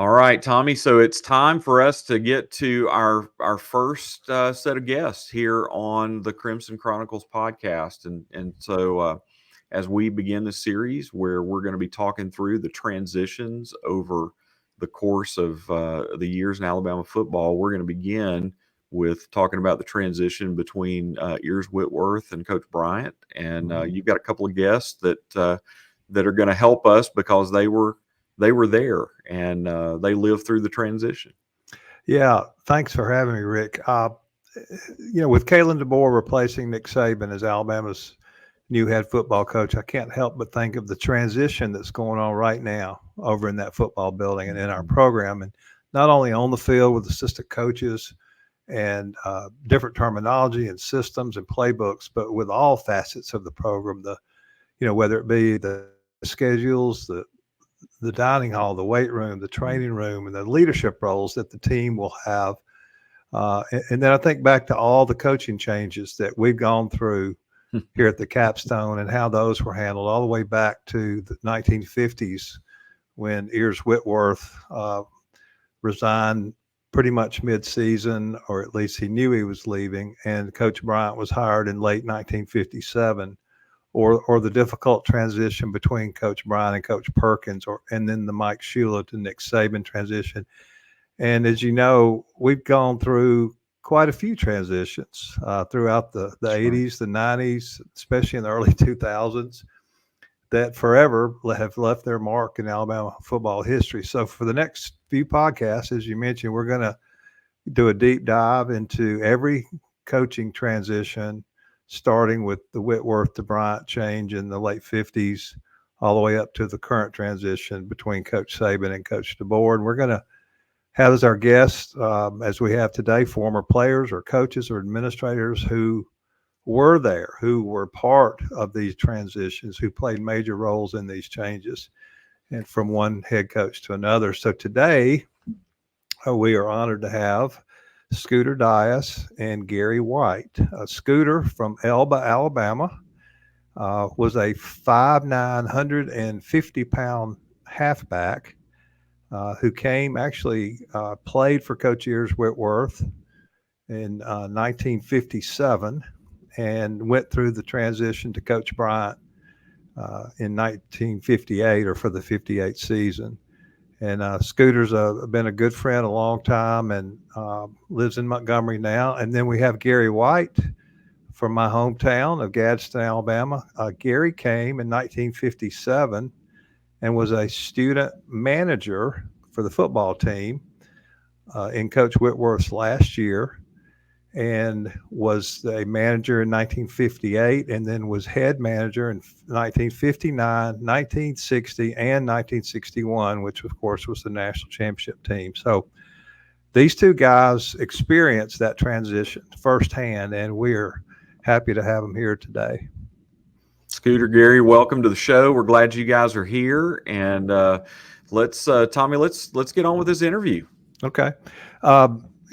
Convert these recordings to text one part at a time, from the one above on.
All right, Tommy. So it's time for us to get to our first set of guests here on the Crimson Chronicles podcast, and as we begin the series where we're going to be talking through the transitions over the course of the years in Alabama football, we're going to begin with talking about the transition between Ears Whitworth and Coach Bryant, and you've got a couple of guests that are going to help us because they were there and they lived through the transition. Yeah, thanks for having me, Rick. With Kalen DeBoer replacing Nick Saban as Alabama's new head football coach, I can't help but think of the transition that's going on right now over in that football building and in our program, and not only on the field with assistant coaches and different terminology and systems and playbooks, but with all facets of the program. Whether it be the schedules, the dining hall, the weight room, the training room, and the leadership roles that the team will have. And then I think back to all the coaching changes that we've gone through here at the Capstone and how those were handled all the way back to the 1950s when Ears Whitworth resigned pretty much mid-season, or at least he knew he was leaving, and Coach Bryant was hired in late 1957. Or the difficult transition between Coach Bryant and Coach Perkins, and then the Mike Shula to Nick Saban transition. And as you know, we've gone through quite a few transitions throughout the 80s, the 90s, especially in the early 2000s, that forever have left their mark in Alabama football history. So for the next few podcasts, as you mentioned, we're going to do a deep dive into every coaching transition, starting with the Whitworth to Bryant change in the late 50s, all the way up to the current transition between Coach Saban and Coach DeBoer. And we're going to have as our guests, as we have today, former players or coaches or administrators who were there, who were part of these transitions, who played major roles in these changes, and from one head coach to another. So today, we are honored to have Scooter Dyess and Gary White. Scooter from Elba, Alabama, was a 5'9", 150-pound halfback who played for Coach Ears Whitworth in 1957 and went through the transition to Coach Bryant in 1958, or for the 58 season. And Scooter's been a good friend a long time and lives in Montgomery now. And then we have Gary White from my hometown of Gadsden, Alabama. Gary came in 1957 and was a student manager for the football team in Coach Whitworth's last year, and was a manager in 1958, and then was head manager in 1959, 1960, and 1961, which of course was the national championship team. So these two guys experienced that transition firsthand, and we're happy to have them here today. Scooter, Gary, welcome to the show. We're glad you guys are here, and Tommy, let's get on with this interview. Okay,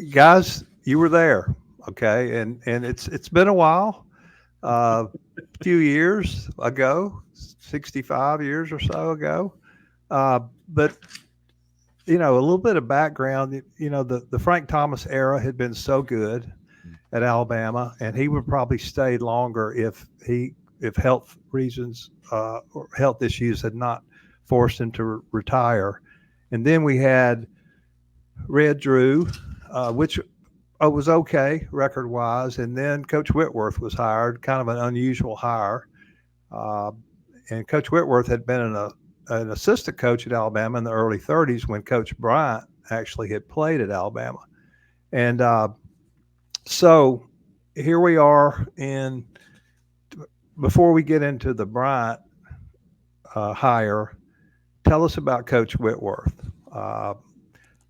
guys, you were there. Okay, and it's been a while, a few years ago, 65 years or so ago, but a little bit of background. The Frank Thomas era had been so good at Alabama, and he would probably stayed longer if health reasons or health issues had not forced him to retire. And then we had Red Drew, which was okay record-wise, and then Coach Whitworth was hired, kind of an unusual hire. And Coach Whitworth had been an assistant coach at Alabama in the early 30s when Coach Bryant actually had played at Alabama. And so here we are before we get into the Bryant hire, tell us about Coach Whitworth.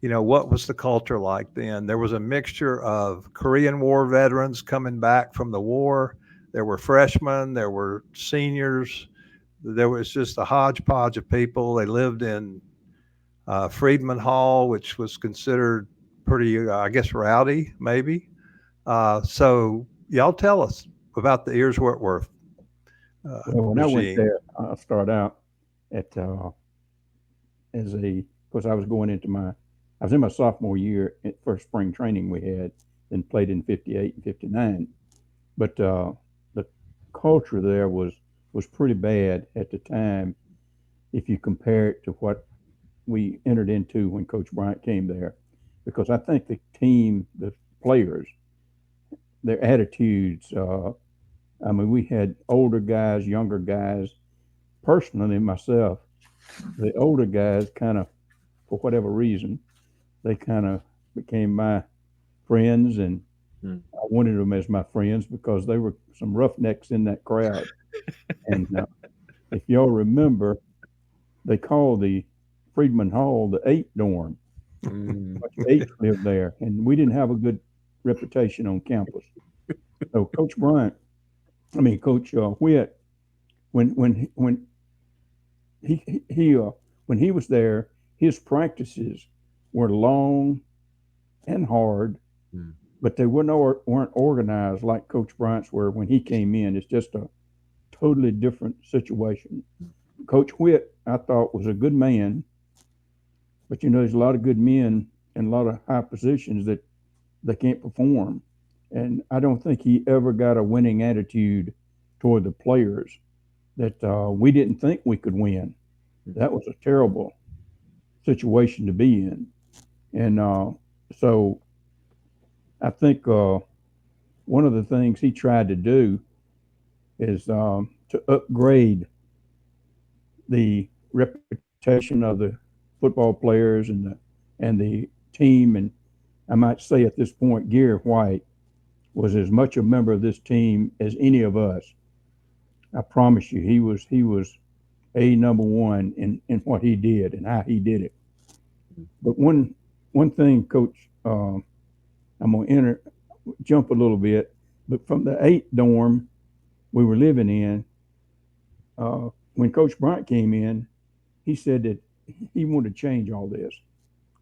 What was the culture like then? There was a mixture of Korean War veterans coming back from the war. There were freshmen, there were seniors. There was just a hodgepodge of people. They lived in Freedman Hall, which was considered pretty, rowdy, maybe. So y'all tell us about the Ears Whitworth when regime. I went there, I started out as a because I was in my sophomore year at first spring training we had, and played in 58 and 59. But the culture there was pretty bad at the time if you compare it to what we entered into when Coach Bryant came there, because I think the team, the players, their attitudes. I mean, we had older guys, younger guys. Personally, myself, the older guys kind of, for whatever reason, they kind of became my friends, and I wanted them as my friends because they were some roughnecks in that crowd. And if y'all remember, they called the Freedman Hall the 8 dorm. Eights lived there, and we didn't have a good reputation on campus. So Coach Whit, when when he was there, his practices were long and hard, but they weren't organized like Coach Bryant's were when he came in. It's just a totally different situation. Coach Whit, I thought, was a good man, but there's a lot of good men in a lot of high positions that they can't perform. And I don't think he ever got a winning attitude toward the players, that we didn't think we could win. That was a terrible situation to be in. And so I think one of the things he tried to do is to upgrade the reputation of the football players and the team. And I might say at this point, Gary White was as much a member of this team as any of us. I promise you, he was a number one in what he did and how he did it. But one thing, Coach, I'm gonna jump a little bit, but from the 8 dorm we were living in, when Coach Bryant came in, he said that he wanted to change all this.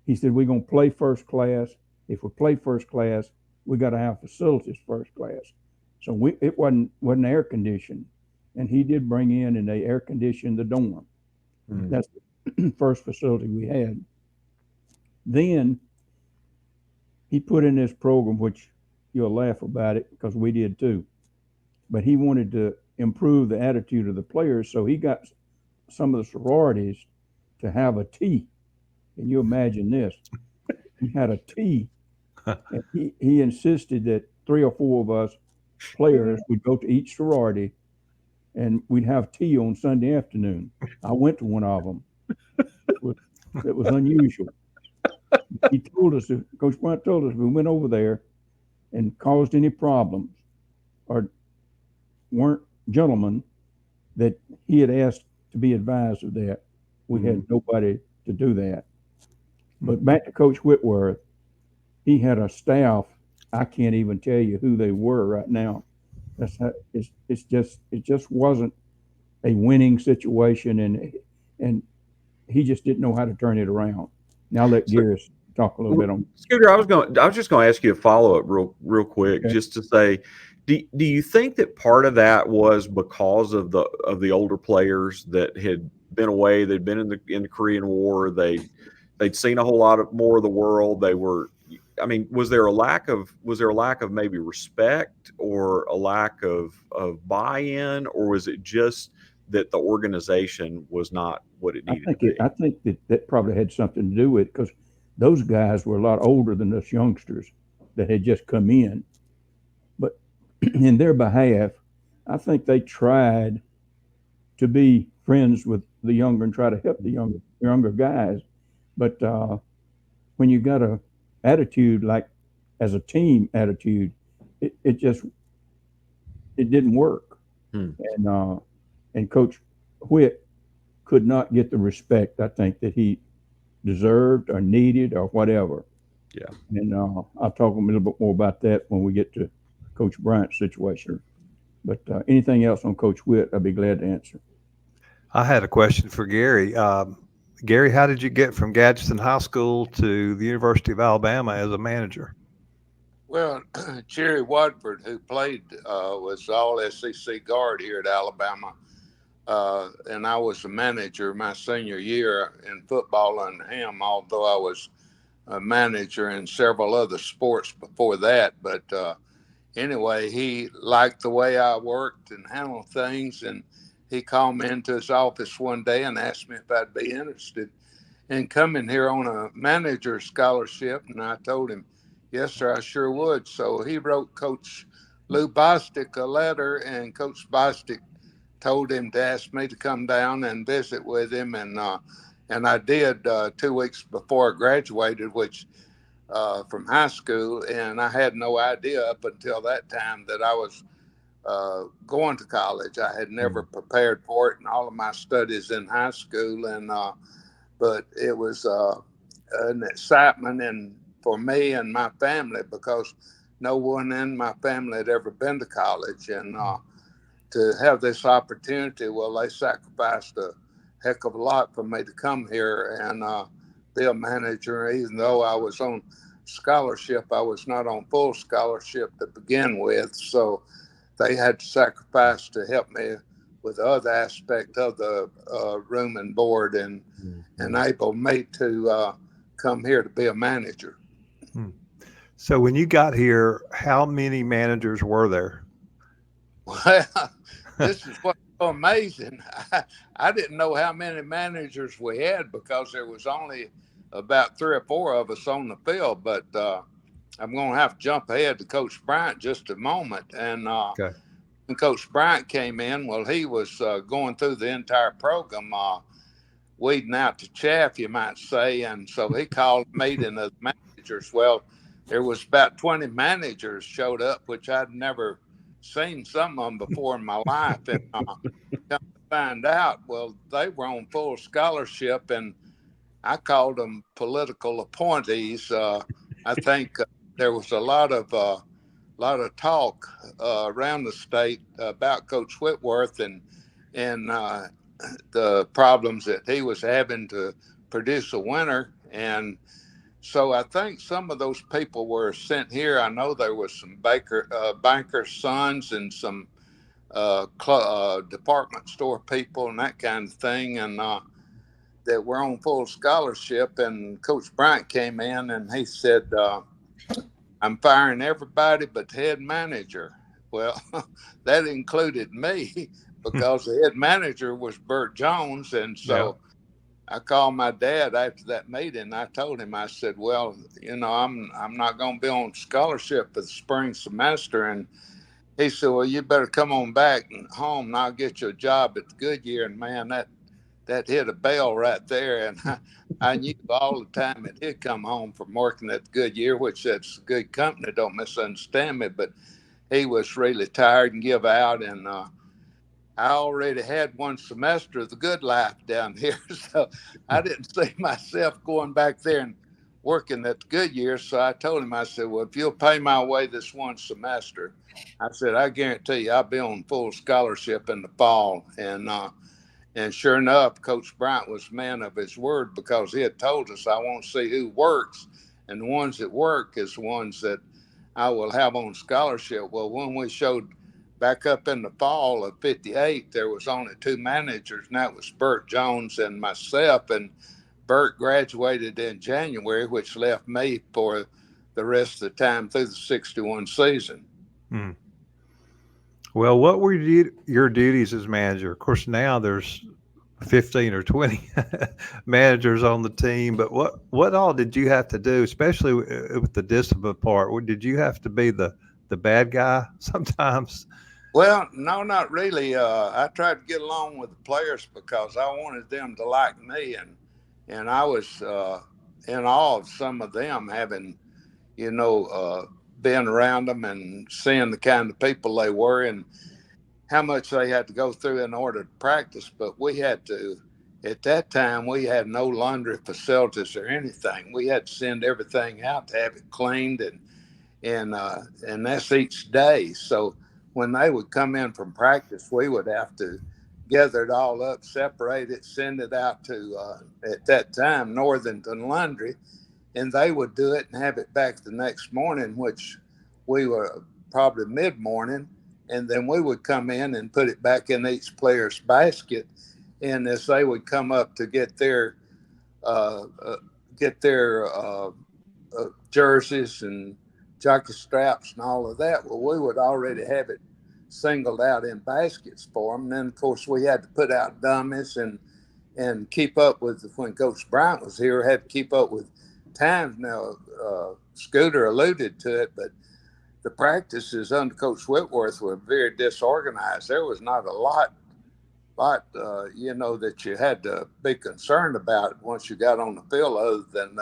He said, we're gonna play first class. If we play first class, we got to have facilities first class. So it wasn't air conditioned, and he did bring in and they air conditioned the dorm. That's the first facility we had. Then he put in this program, which you'll laugh about it because we did too, but he wanted to improve the attitude of the players. So he got some of the sororities to have a tea. Can you imagine this? He had a tea. And he insisted that 3 or 4 of us players would go to each sorority and we'd have tea on Sunday afternoon. I went to one of them. It was unusual. He told us, Coach Bryant told us, if we went over there and caused any problems or weren't gentlemen, that he had asked to be advised of that. We had nobody to do that. But back to Coach Whitworth, he had a staff. I can't even tell you who they were right now. It just wasn't a winning situation, and he just didn't know how to turn it around. Now let Garris talk a little bit on Scooter. I was just going to ask you a follow up real quick, okay. just to say, do you think that part of that was because of the older players that had been away? They'd been in the Korean War. They'd seen a whole lot more of the world. They were. I mean, was there a lack of maybe respect or a lack of buy-in, or was it just that the organization was not what it needed to be? I think that probably had something to do with it, because those guys were a lot older than us youngsters that had just come in. But in their behalf, I think they tried to be friends with the younger and try to help the younger guys. But when you got a attitude like as a team attitude, it didn't work. And Coach Whit could not get the respect I think that he deserved or needed or whatever. Yeah. And I'll talk a little bit more about that when we get to Coach Bryant's situation. But anything else on Coach Whit, I'd be glad to answer. I had a question for Gary. Gary, how did you get from Gadsden High School to the University of Alabama as a manager? Well, Jerry Whitworth, who played was all SEC guard here at Alabama, and I was a manager my senior year in football under him, although I was a manager in several other sports before that. But anyway, he liked the way I worked and handled things, and he called me into his office one day and asked me if I'd be interested in coming here on a manager scholarship. And I told him, yes, sir, I sure would. So he wrote Coach Lou Bostic a letter, and Coach Bostic told him to ask me to come down and visit with him. And I did 2 weeks before I graduated, which from high school. And I had no idea up until that time that I was going to college. I had never prepared for it in all of my studies in high school. But it was an excitement for me and my family, because no one in my family had ever been to college. And to have this opportunity, well, they sacrificed a heck of a lot for me to come here and be a manager. Even though I was on scholarship, I was not on full scholarship to begin with. So they had to sacrifice to help me with the other aspect of the room and board, and enable me to come here to be a manager. So when you got here, how many managers were there? Well, this is what's so amazing. I didn't know how many managers we had, because there was only about 3 or 4 of us on the field. But I'm going to have to jump ahead to Coach Bryant just a moment. And Okay. when Coach Bryant came in, well, he was going through the entire program, weeding out the chaff, you might say. And so he called a meeting of managers. Well, there was about 20 managers showed up, which I'd never seen some of them before in my life. And come to find out, well, they were on full scholarship, and I called them political appointees. I think there was a lot of talk around the state about Coach Whitworth and the problems that he was having to produce a winner. And so I think some of those people were sent here. I know there was some banker sons and some department store people and that kind of thing, and that were on full scholarship. And Coach Bryant came in and he said, I'm firing everybody but the head manager. Well, that included me, because the head manager was Bert Jones. And so I called my dad after that meeting. I told him, I said, well, I'm not going to be on scholarship for the spring semester. And he said, well, you better come on back and home and I'll get you a job at the Goodyear. And man, that hit a bell right there. And I knew all the time that he'd come home from working at the Goodyear, which that's a good company, don't misunderstand me, but he was really tired and give out. And I already had one semester of the good life down here, so I didn't see myself going back there and working at the Goodyear. So I told him, I said, well, if you'll pay my way this one semester, I said, I guarantee you I'll be on full scholarship in the fall. And sure enough, Coach Bryant was a man of his word, because he had told us, I want to see who works, and the ones that work is the ones that I will have on scholarship. Well, when we showed back up in the fall of '58, there was only 2 managers, and that was Bert Jones and myself. And Bert graduated in January, which left me for the rest of the time through the '61 season. Well, what were your duties as manager? Of course, now there's 15 or 20 managers on the team, but what all did you have to do, especially with the discipline part? Did you have to be the bad guy sometimes? Well, no, not really. I tried to get along with the players because I wanted them to like me, and I was in awe of some of them, having been around them and seeing the kind of people they were and how much they had to go through in order to practice. But we had to, at that time, we had no laundry facilities or anything. We had to send everything out to have it cleaned, and that's each day. So when they would come in from practice, we would have to gather it all up, separate it, send it out to, at that time, Northington Laundry, and they would do it and have it back the next morning, which we were probably mid-morning, and then we would come in and put it back in each player's basket. And as they would come up to get their jerseys and jockey straps and all of that, well, we would already have it singled out in baskets for them. And then, of course, we had to put out dummies and keep up with, when Coach Bryant was here, had to keep up with times. Now, Scooter alluded to it, but the practices under Coach Whitworth were very disorganized. There was not a lot that you had to be concerned about once you got on the field, other than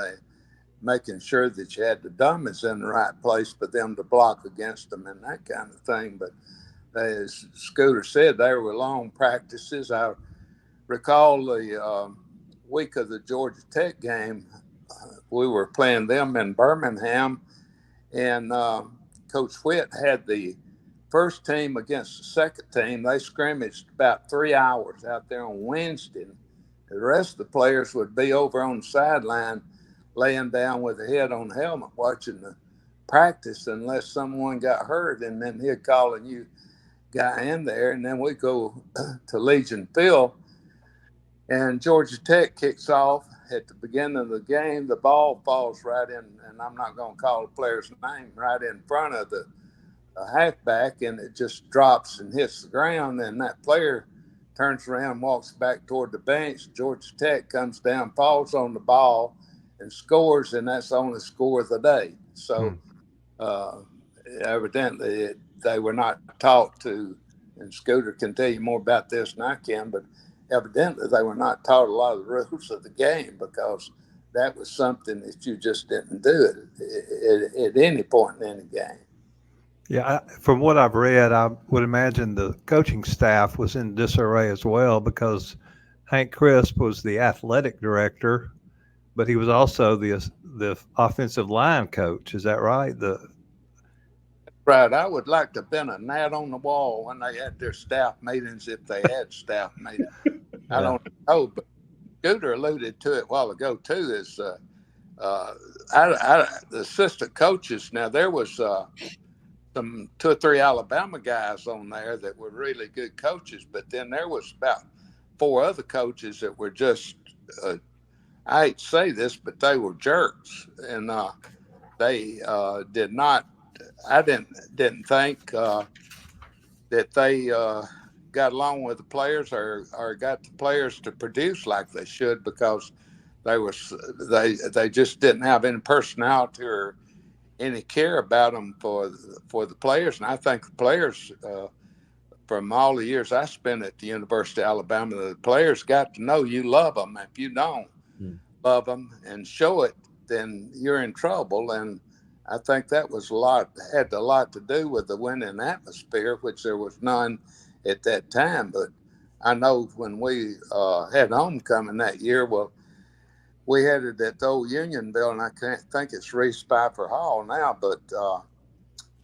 making sure that you had the dummies in the right place for them to block against them and that kind of thing. But as Scooter said, there were long practices. I recall the week of the Georgia Tech game, we were playing them in Birmingham, and Coach Whitt had the first team against the second team. They scrimmaged about 3 hours out there on Wednesday. The rest of the players would be over on the sideline laying down with a head on the helmet watching the practice unless someone got hurt, and then he'd call a new guy in there. And then we go to Legion Field, and Georgia Tech kicks off. At the beginning of the game, the ball falls right in, and I'm not going to call the player's name, right in front of the halfback, and it just drops and hits the ground, and that player turns around, walks back toward the bench. Georgia Tech comes down, falls on the ball, and scores, and that's the only score of the day. So evidently they were not taught to, and Scooter can tell you more about this than I can, but evidently they were not taught a lot of the rules of the game, because that was something that you just didn't do at any point in any game. Yeah, from what I've read, I would imagine the coaching staff was in disarray as well, because Hank Crisp was the athletic director, but he was also the offensive line coach. Is that right? Right. I would like to have been a gnat on the wall when they had their staff meetings, if they had staff meetings. I don't know, but Scooter alluded to it a while ago too. Is the assistant coaches? Now there was some 2 or 3 Alabama guys on there that were really good coaches, but then there was about 4 other coaches that were just I hate to say this, but they were jerks, and they did not. I didn't think that they got along with the players or got the players to produce like they should, because they just didn't have any personality or any care about them for the players. And I think the players, from all the years I spent at the University of Alabama, the players got to know you love them. If you don't love them and show it, then you're in trouble. And I think that had a lot to do with the winning atmosphere, which there was none at that time. But I know when we had homecoming that year, well, we had it at the old Union Building. I can't think it's Reese Pfeiffer Hall now, but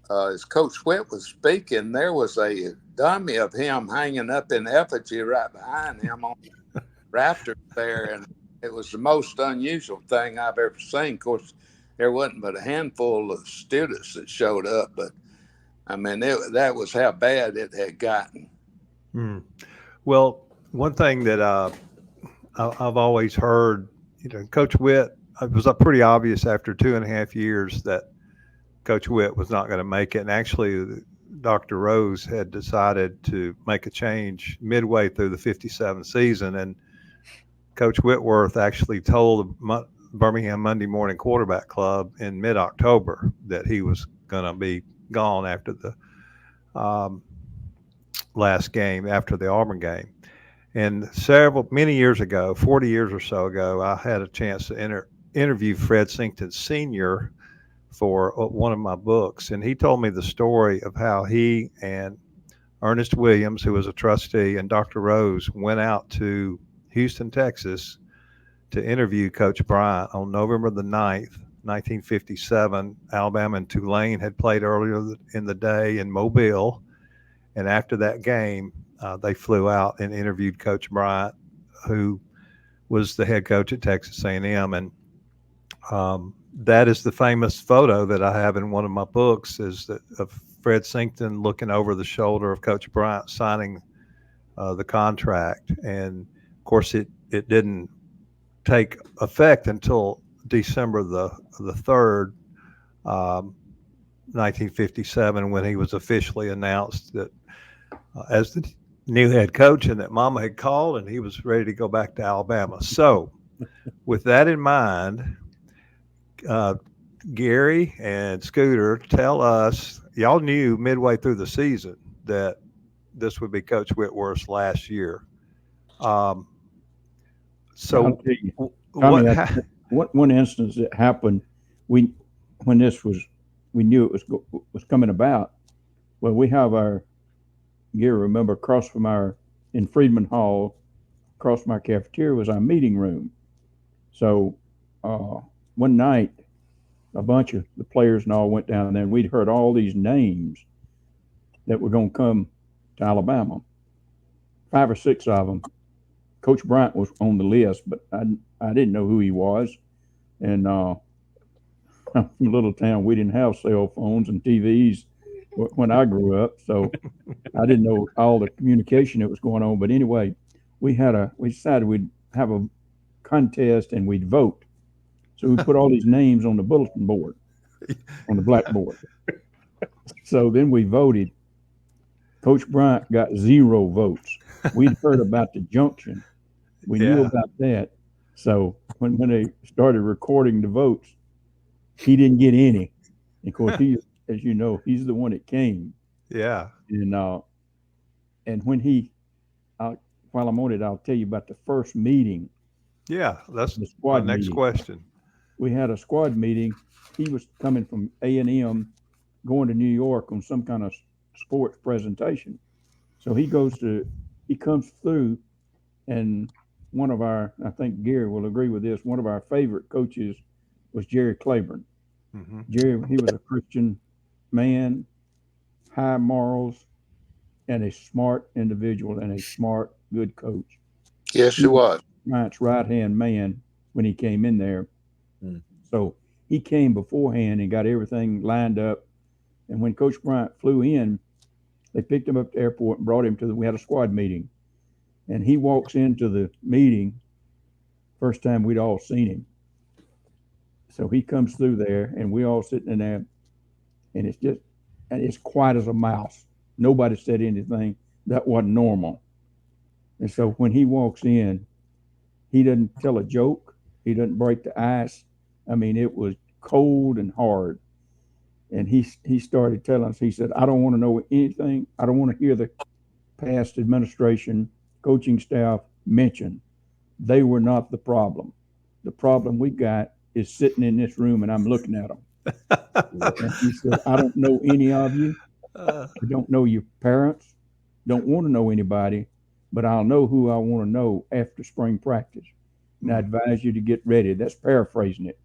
as Coach Whitt was speaking, there was a dummy of him hanging up in effigy right behind him on the rafters there, and it was the most unusual thing I've ever seen. Of course, there wasn't but a handful of students that showed up, but I mean, that was how bad it had gotten. Well, one thing that I've always heard, Coach Whitt, it was pretty obvious after 2.5 years that Coach Whitt was not going to make it. And actually, Dr. Rose had decided to make a change midway through the 57 season. And Coach Whitworth actually told the Birmingham Monday Morning Quarterback Club in mid-October that he was going to be gone after the last game, after the Auburn game. And many years ago, 40 years or so ago, I had a chance to interview Fred Sinkton Sr. for one of my books. And he told me the story of how he and Ernest Williams, who was a trustee, and Dr. Rose went out to Houston, Texas, to interview Coach Bryant on November the 9th, 1957. Alabama and Tulane had played earlier in the day in Mobile. And after that game, they flew out and interviewed Coach Bryant, who was the head coach at Texas A&M. And that is the famous photo that I have in one of my books, is that of Fred Sinkton looking over the shoulder of Coach Bryant signing the contract. And of course, it didn't take effect until December the 3rd, 1957, when he was officially announced that as the new head coach, and that Mama had called and he was ready to go back to Alabama. So with that in mind, Gary and Scooter, tell us, y'all knew midway through the season that this would be Coach Whitworth's last year. I'll So tell you, what? Tommy, one instance that happened, when this was, we knew it was coming about. Well, we have Gary, remember, across from in Freedman Hall, across from our cafeteria was our meeting room. So one night, a bunch of the players and all went down there, and we'd heard all these names that were going to come to Alabama. 5 or 6 of them. Coach Bryant was on the list, but I didn't know who he was. And from a little town, we didn't have cell phones and TVs when I grew up, so I didn't know all the communication that was going on. But anyway, we decided we'd have a contest and we'd vote. So we put all these names on the bulletin board, on the blackboard. So then we voted. Coach Bryant got 0 votes. We'd heard about the junction. We knew about that. So when they started recording the votes, he didn't get any. And of course, he, as you know, he's the one that came. Yeah. And when while I'm on it, I'll tell you about the first meeting. Yeah, that's the squad my next meeting. question. We had a squad meeting. He was coming from A&M, going to New York on some kind of sports presentation. So he comes through, and one of I think Gary will agree with this, one of our favorite coaches was Jerry Claiborne. Mm-hmm. Jerry, he was a Christian man, high morals, and a smart individual, and a smart, good coach. Yes, he was. Bryant's right-hand man when he came in there. So he came beforehand and got everything lined up. And when Coach Bryant flew in, they picked him up at the airport and brought him we had a squad meeting. And he walks into the meeting, first time we'd all seen him. So he comes through there, and we all sitting in there, and it's quiet as a mouse. Nobody said anything. That wasn't normal. And so when he walks in, he doesn't tell a joke. He doesn't break the ice. I mean, it was cold and hard. And he started telling us, he said, I don't want to know anything. I don't want to hear the past administration, coaching staff mentioned. They were not the problem. The problem we got is sitting in this room and I'm looking at them. And he said, I don't know any of you. I don't know your parents. Don't want to know anybody, but I'll know who I want to know after spring practice. And I advise you to get ready. That's paraphrasing it.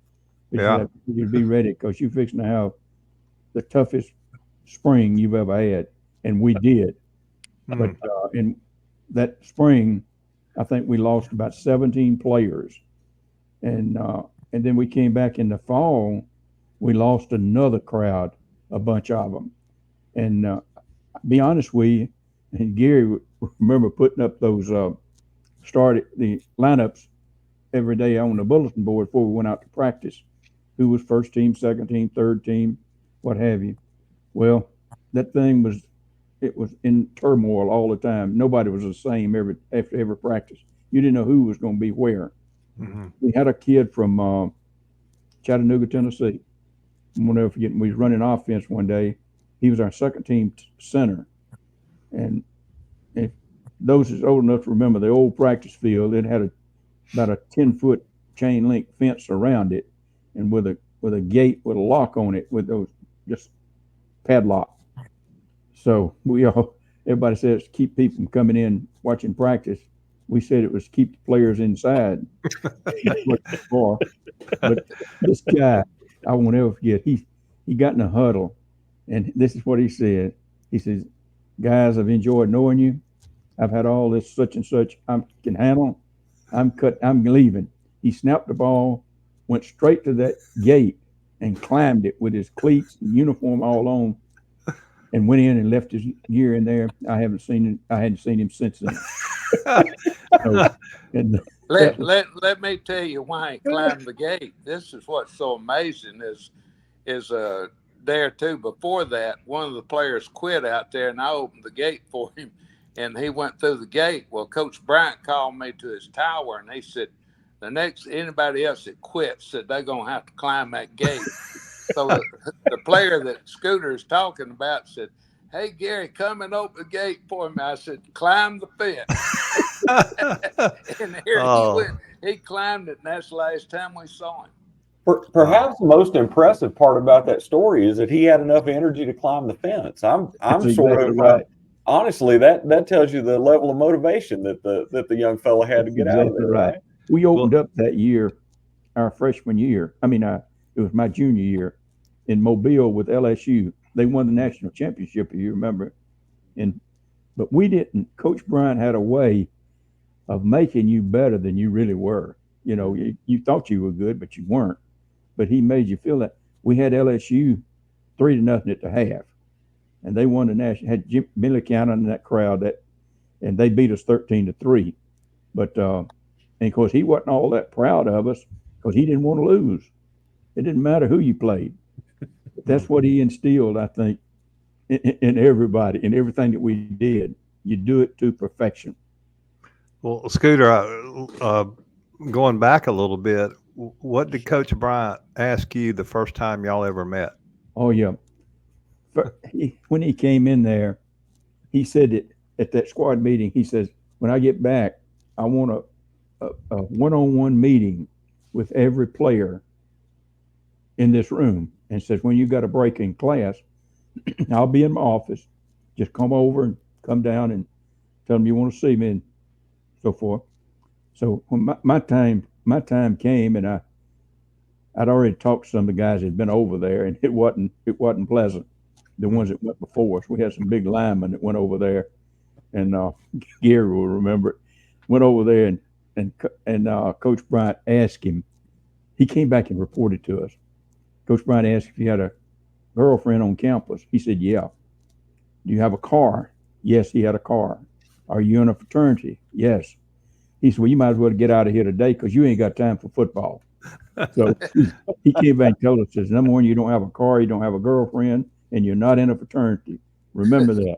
But you be ready because you're fixing to have the toughest spring you've ever had. And we did. But in that spring, I think we lost about 17 players. And then we came back in the fall, we lost another crowd, a bunch of them. And be honest with you, and Gary remember putting up those started the lineups every day on the bulletin board before we went out to practice. Who was first team, second team, third team, what have you. Well, that thing was in turmoil all the time. Nobody was the same after every practice. You didn't know who was going to be where. Mm-hmm. We had a kid from Chattanooga, Tennessee. I'm never forgetting, we was running offense one day. He was our second team center. And if those is old enough to remember the old practice field, it had about a 10-foot chain link fence around it, and with a gate with a lock on it with those just padlock. So everybody says keep people from coming in watching practice. We said it was keep the players inside. But this guy, I won't ever forget, he got in a huddle, and this is what he said. He says, guys, I've enjoyed knowing you. I've had all this such and such I can handle. I'm leaving. He snapped the ball, went straight to that gate and climbed it with his cleats and uniform all on, and went in and left his gear in there. I hadn't seen him since then. So, and let me tell you why he climbed the gate. This is what's so amazing is a day or two before that, one of the players quit out there, and I opened the gate for him, and he went through the gate. Well, Coach Bryant called me to his tower, and he said, the next anybody else that quits said they're gonna have to climb that gate. So the player that Scooter is talking about said, "Hey Gary, come and open the gate for me." I said, "Climb the fence." And here he went. He climbed it, and that's the last time we saw him. Perhaps the most impressive part about that story is that he had enough energy to climb the fence. I'm That's sort exactly of right. Honestly, that tells you the level of motivation that the young fellow had to get out of there. Right? We opened up that year, our freshman year. I mean, it was my junior year in Mobile with LSU. They won the national championship, if you remember. But we didn't. Coach Bryant had a way of making you better than you really were. You know, you thought you were good, but you weren't. But he made you feel that. We had LSU 3-0 at the half, and they won the national. Had Jim Millican in that crowd and they beat us 13-3. But and of course he wasn't all that proud of us because he didn't want to lose. It didn't matter who you played. But that's what he instilled, I think, in everybody, in everything that we did. You do it to perfection. Well, Scooter, going back a little bit, what did Coach Bryant ask you the first time y'all ever met? Oh, yeah. When he came in there, he said it at that squad meeting. He says, when I get back, I want a one-on-one meeting with every player in this room. And says, when you got a break in class, I'll be in my office. Just come over and come down and tell them you want to see me and so forth. So when my time came, and I'd already talked to some of the guys that had been over there, and it wasn't pleasant. The ones that went before us, we had some big linemen that went over there, and Gary will remember it. Went over there, and Coach Bryant asked him. He came back and reported to us. Coach Bryant asked if he had a girlfriend on campus. He said, "Yeah." "Do you have a car?" Yes, he had a car. "Are you in a fraternity?" Yes. He said, "Well, you might as well get out of here today because you ain't got time for football." So he came back and told us, says, number one, you don't have a car, you don't have a girlfriend, and you're not in a fraternity. Remember that.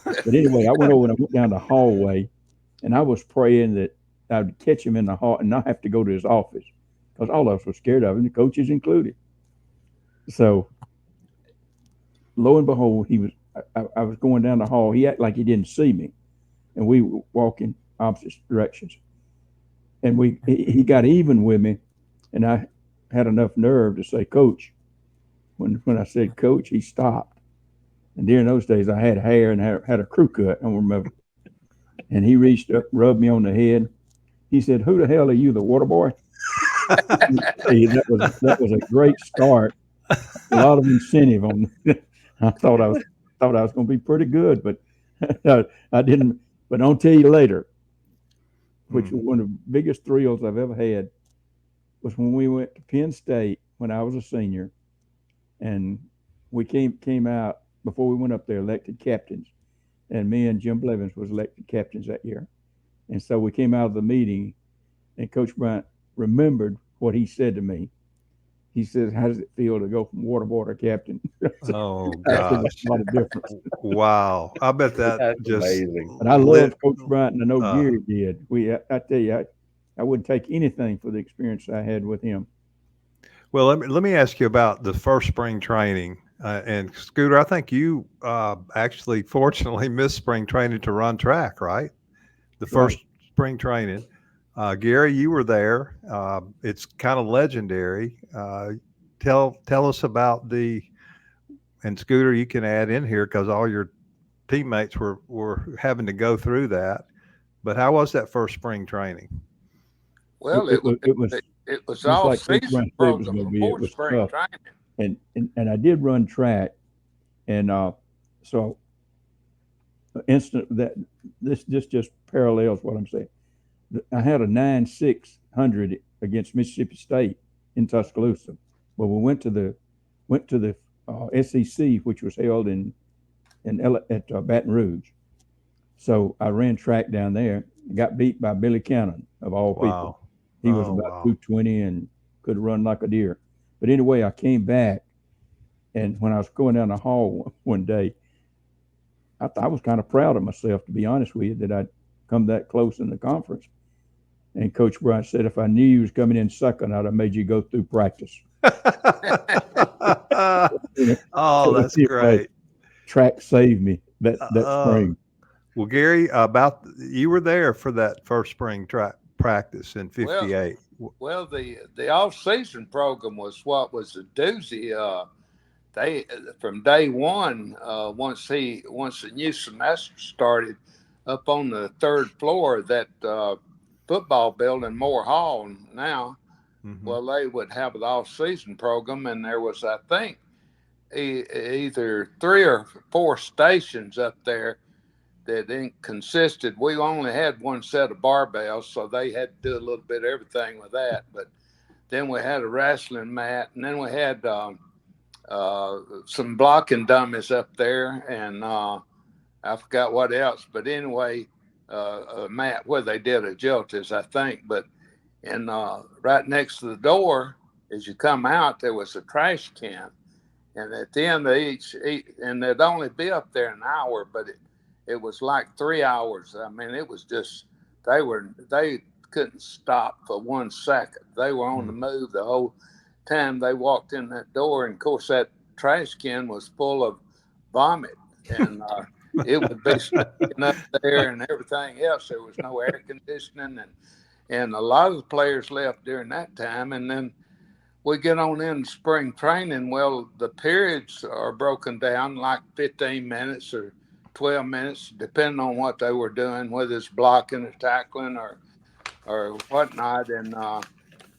But anyway, I went over and I went down the hallway, and I was praying that I would catch him in the hall and not have to go to his office because all of us were scared of him, the coaches included. So lo and behold, I was going down the hall. He acted like he didn't see me, and we were walking opposite directions. And he got even with me, and I had enough nerve to say, "Coach." When I said "Coach," he stopped. And during those days, I had hair and had a crew cut, I don't remember. And he reached up, rubbed me on the head. He said, "Who the hell are you, the water boy?" That was a great start. A lot of incentive on. I thought I was going to be pretty good, but I didn't. But I'll tell you later, which was one of the biggest thrills I've ever had, was when we went to Penn State when I was a senior, and we came out before we went up there, elected captains, and me and Jim Blevins was elected captains that year. And so we came out of the meeting, and Coach Bryant remembered what he said to me. He says, "How does it feel to go from water boy to captain?" Oh gosh, a lot of difference. Wow, I bet that's just amazing. But I love Coach Bryant, and I know Gary did. I tell you, I wouldn't take anything for the experience I had with him. Well, let me ask you about the first spring training. And Scooter, I think you actually, fortunately, missed spring training to run track, right? The first spring training. Gary, you were there. It's kind of legendary. Tell us about and Scooter, you can add in here because all your teammates were having to go through that. But how was that first spring training? Well, it was all like season program before spring training. And I did run track, and so instant that this just parallels what I'm saying. I had a 9.600 against Mississippi State in Tuscaloosa. Well, we went to the SEC, which was held at Baton Rouge. So I ran track down there. Got beat by Billy Cannon of all people. He was about 220 and could run like a deer. But anyway, I came back, and when I was going down the hall one day, I was kind of proud of myself, to be honest with you, that I'd come that close in the conference. And Coach Bryant said, if I knew you was coming in second, I'd have made you go through practice. Oh, that's great. Track saved me that spring. Well, Gary, you were there for that first spring track practice in '58. Well, the off-season program was what was a doozy. They from day one, once the new semester started, up on the third floor of that football building, Moore Hall now. Mm-hmm. Well, they would have an off-season program, and there was, I think, either 3 or 4 stations up there that consisted. We only had one set of barbells, so they had to do a little bit of everything with that. But then we had a wrestling mat, and then we had some blocking dummies up there, and I forgot what else. But anyway, a mat where they did agilities, I think. But right next to the door, as you come out, there was a trash can. And at the end of each and they'd only be up there an hour, but it was like 3 hours. I mean, it was just, they couldn't stop for 1 second. They were on the move the whole time they walked in that door. And of course, that trash can was full of vomit, and it would be sticking up there and everything else. There was no air conditioning, and a lot of the players left during that time. And then we get on in spring training. Well, the periods are broken down like 15 minutes or 12 minutes, depending on what they were doing, whether it's blocking or tackling or whatnot. And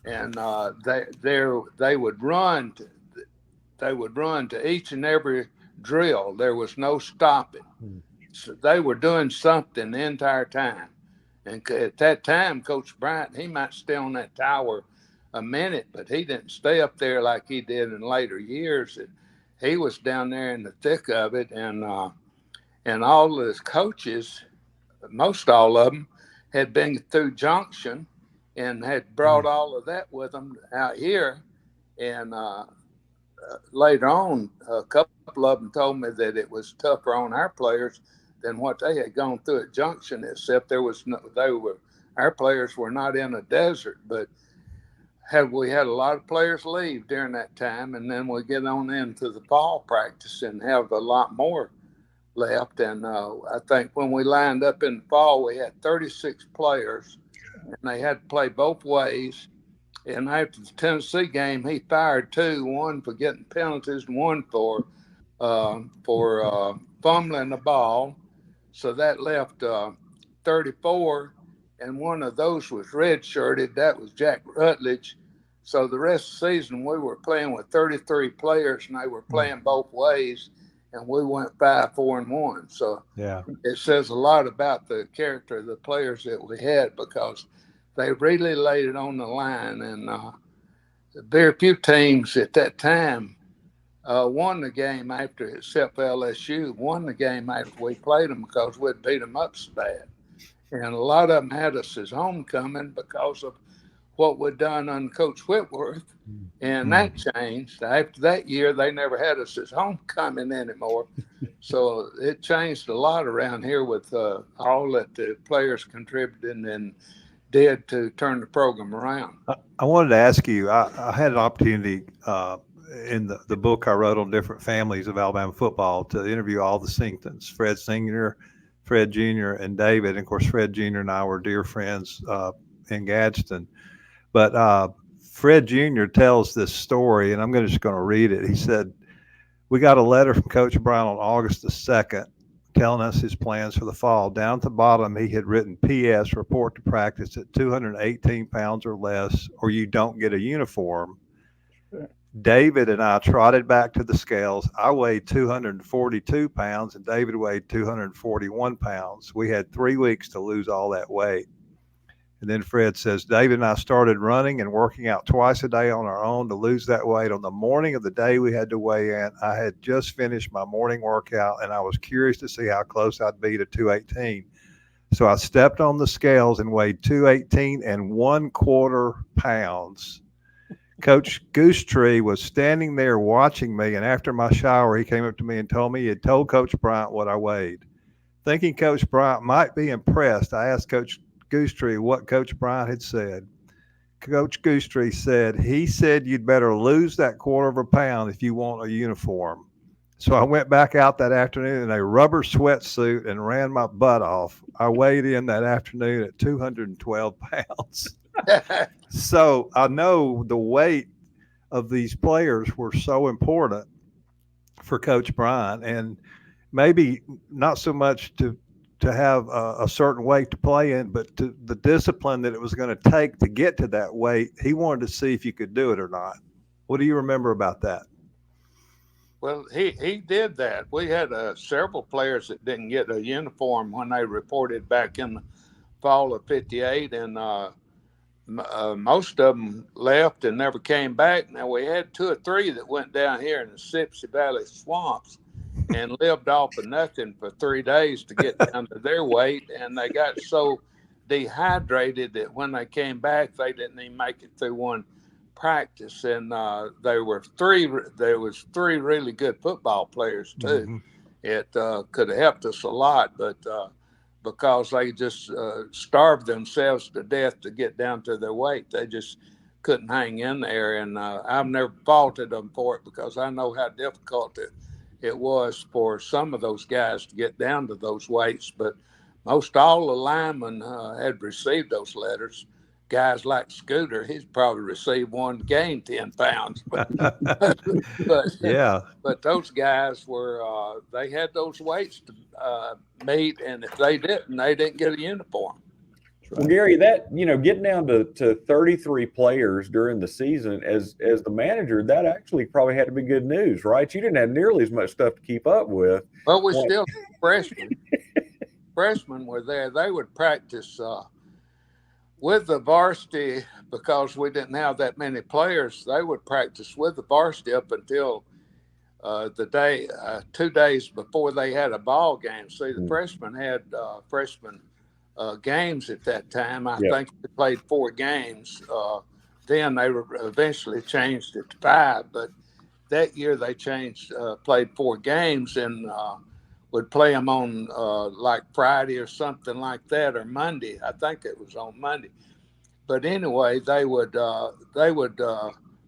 they would run. They would run to each and every drill. There was no stopping. So they were doing something the entire time. And at that time, Coach Bryant, he might stay on that tower a minute, but he didn't stay up there like he did in later years. He was down there in the thick of it, and all of his coaches, most all of them, had been through Junction and had brought all of that with them out here. And later on, a couple of them told me that it was tougher on our players than what they had gone through at Junction, except our players were not in a desert. But we had a lot of players leave during that time, and then we get on into the fall practice and have a lot more left. And I think when we lined up in the fall, we had 36 players, and they had to play both ways. And after the Tennessee game, he fired 2, one for getting penalties and one for fumbling the ball. So that left 34, and one of those was redshirted. That was Jack Rutledge. So the rest of the season, we were playing with 33 players, and they were playing both ways, and we went 5-4-1. So it says a lot about the character of the players that we had, because they really laid it on the line. And very few teams at that time won the game after, except for LSU, won the game after we played them, because we'd beat them up so bad. And a lot of them had us as homecoming because of what we'd done under Coach Whitworth. And that changed. After that year, they never had us as homecoming anymore. So it changed a lot around here with all that the players contributed and did to turn the program around. I wanted to ask you, I had an opportunity in the book I wrote on different families of Alabama football to interview all the Singtons, Fred Senior, Fred Jr., and David. And of course, Fred Jr. and I were dear friends in Gadsden. But Fred Jr. tells this story, and I'm just going to read it. He said, "We got a letter from Coach Bryant on August the 2nd telling us his plans for the fall. Down at the bottom, he had written, P.S. report to practice at 218 pounds or less, or you don't get a uniform. David and I trotted back to the scales. I weighed 242 pounds, and David weighed 241 pounds. We had 3 weeks to lose all that weight. And then Fred says, David and I started running and working out twice a day on our own to lose that weight. On the morning of the day we had to weigh in, I had just finished my morning workout and I was curious to see how close I'd be to 218. So I stepped on the scales and weighed 218 and 1/4 pounds. Coach Goosetree was standing there watching me, and after my shower, he came up to me and told me he had told Coach Bryant what I weighed. Thinking Coach Bryant might be impressed, I asked Coach Goosetree what Coach Bryant had said. Coach Goosetree said, he said you'd better lose that 1/4 pound if you want a uniform. So I went back out that afternoon in a rubber sweatsuit and ran my butt off. I weighed in that afternoon at 212 pounds. So I know the weight of these players were so important for Coach Bryant, and maybe not so much to have a certain weight to play in, but to the discipline that it was going to take to get to that weight. He wanted to see if you could do it or not. What do you remember about that? Well, he did that. We had several players that didn't get a uniform when they reported back in the fall of '58, and most of them left and never came back. Now, we had 2 or 3 that went down here in the Sipsey Valley swamps and lived off of nothing for 3 days to get down to their weight, and they got so dehydrated that when they came back, they didn't even make it through one practice. And there was 3 really good football players too. Mm-hmm. It could have helped us a lot, but because they just starved themselves to death to get down to their weight, they just couldn't hang in there. And I've never faulted them for it, because I know how difficult it was for some of those guys to get down to those weights. But most all the linemen had received those letters. Guys like Scooter, he's probably received one to gain 10 pounds. But Yeah. But those guys were, they had those weights to meet, and if they didn't get a uniform. Well, Gary, that, getting down to 33 players during the season, as the manager, that actually probably had to be good news, right? You didn't have nearly as much stuff to keep up with. But we still freshmen. Freshmen were there. They would practice with the varsity, because we didn't have that many players. They would practice with the varsity up until the day, 2 days before they had a ball game. See, the freshmen had freshman games at that time. I think they played 4 games. Then they eventually changed it to 5, but that year they played 4 games, and would play them on like Friday or something like that, or Monday. I think it was on Monday. But anyway, they would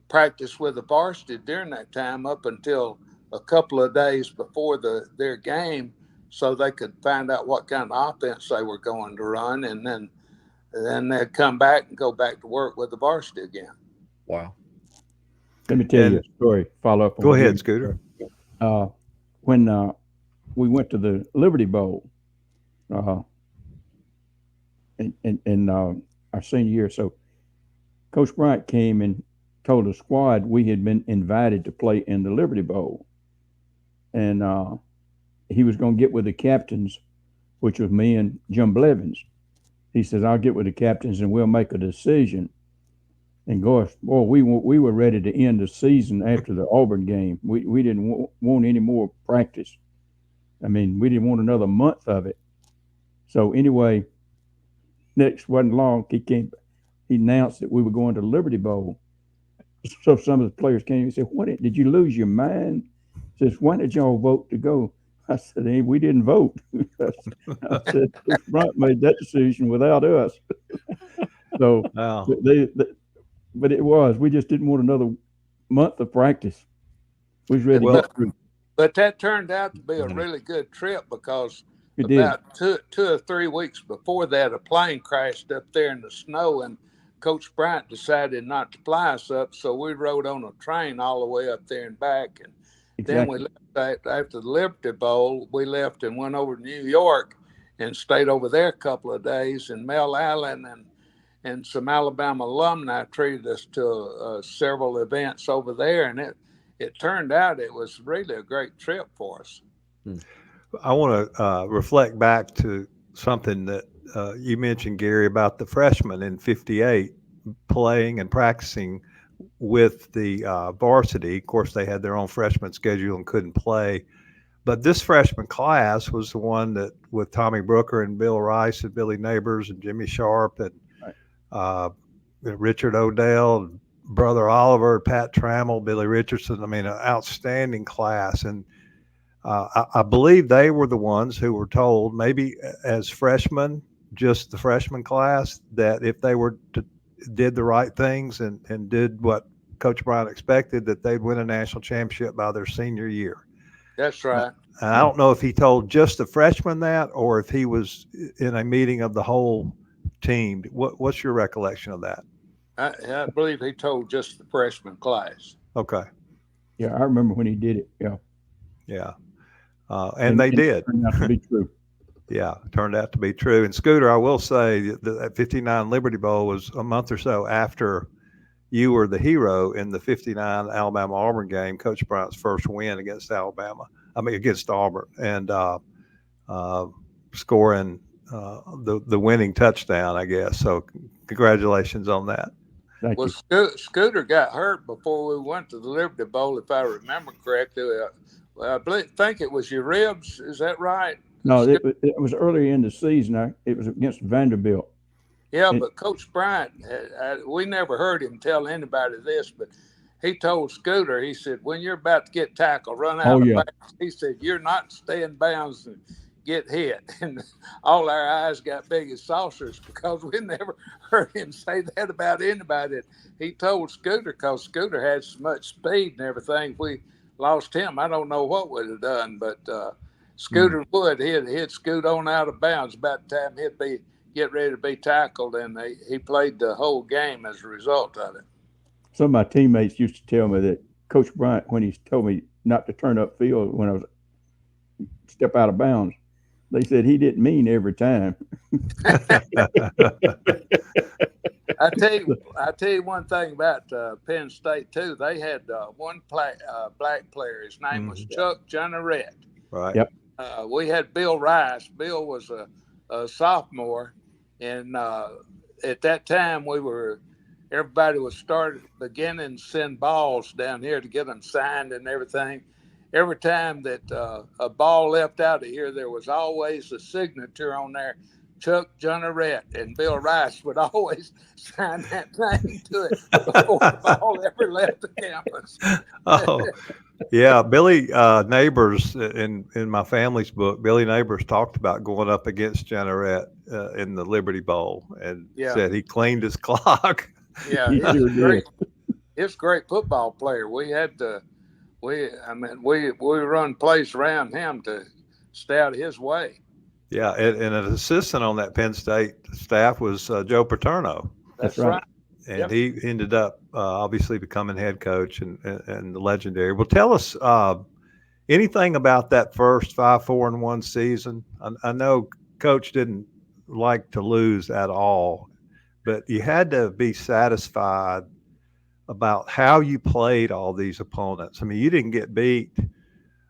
practice with the varsity during that time up until a couple of days before their game, so they could find out what kind of offense they were going to run, and then they'd come back and go back to work with the varsity again. Wow. Let me tell you a story. Follow up on Go ahead, Scooter. When we went to the Liberty Bowl in our senior year, so Coach Bryant came and told the squad we had been invited to play in the Liberty Bowl, and he was going to get with the captains, which was me and Jim Blevins. He says, I'll get with the captains and we'll make a decision. And gosh, boy, we were ready to end the season after the Auburn game. We didn't want any more practice. I mean, we didn't want another month of it. So anyway, next wasn't long, he announced that we were going to the Liberty Bowl. So some of the players came and said, "What did you lose your mind?" He says, "Why did y'all vote to go?" I said, "Hey, we didn't vote." I said, Coach Bryant made that decision without us. So Wow. but we just didn't want another month of practice. We was ready to get through. But that turned out to be a really good trip, because It about 2 or 3 weeks before that, a plane crashed up there in the snow, and Coach Bryant decided not to fly us up, so we rode on a train all the way up there and back. And then we left after the Liberty Bowl. We left and went over to New York and stayed over there a couple of days. And Mel Allen and some Alabama alumni treated us to several events over there, and it turned out it was really a great trip for us. I want to reflect back to something that you mentioned, Gary, about the freshmen in '58 playing and practicing with the varsity. Of course, they had their own freshman schedule and couldn't play. But this freshman class was the one that, with Tommy Brooker and Bill Rice and Billy Neighbors and Jimmy Sharp and Richard Odell, Brother Oliver, Pat Trammell, Billy Richardson. I mean, an outstanding class. And I believe they were the ones who were told, maybe as freshmen, just the freshman class, that if they did the right things and did what Coach Bryant expected, that they'd win a national championship by their senior year. That's right. And I don't know if he told just the freshmen that, or if he was in a meeting of the whole team. What's your recollection of that? I believe he told just the freshman class. Okay. Yeah, I remember when he did it. Yeah. Yeah. And they did. It turned out to be true. Yeah, turned out to be true. And Scooter, I will say that 59 Liberty Bowl was a month or so after you were the hero in the 59 Alabama-Auburn game, Coach Bryant's first win against against Auburn, and scoring the winning touchdown, I guess. So congratulations on that. Thank you. Scooter got hurt before we went to the Liberty Bowl, if I remember correctly. I think it was your ribs. Is that right? No, it was earlier in the season. It was against Vanderbilt. Yeah, but Coach Bryant, we never heard him tell anybody this, but he told Scooter, he said, when you're about to get tackled, run out of bounds. He said, you're not staying bounds and get hit. And all our eyes got big as saucers because we never heard him say that about anybody. He told Scooter because Scooter had so much speed and everything. If we lost him, I don't know what we'd have done, but Scooter would. He'd scoot on out of bounds about the time he'd be get ready to be tackled, and he played the whole game as a result of it. Some of my teammates used to tell me that Coach Bryant, when he told me not to turn upfield when I was step out of bounds, they said he didn't mean every time. I tell you one thing about Penn State too. They had one black player. His name was Chuck Jeanneret. Right. Yep. We had Bill Rice. Bill was a sophomore, and at that time everybody was beginning to send balls down here to get them signed and everything. Every time that a ball left out of here, there was always a signature on there, Chuck Jeanneret, and Bill Rice would always sign that name to it before the ball ever left the campus. Oh, yeah. Billy Neighbors, in my family's book, Billy Neighbors talked about going up against Jeanneret in the Liberty Bowl and said he cleaned his clock. Yeah, he's a great football player. We had we run plays around him to stay out of his way. Yeah, and an assistant on that Penn State staff was Joe Paterno. That's right. And he ended up obviously becoming head coach and the legendary. Well, tell us anything about that first 5-4-1 season. I know Coach didn't like to lose at all, but you had to be satisfied about how you played all these opponents. I mean, you didn't get beat.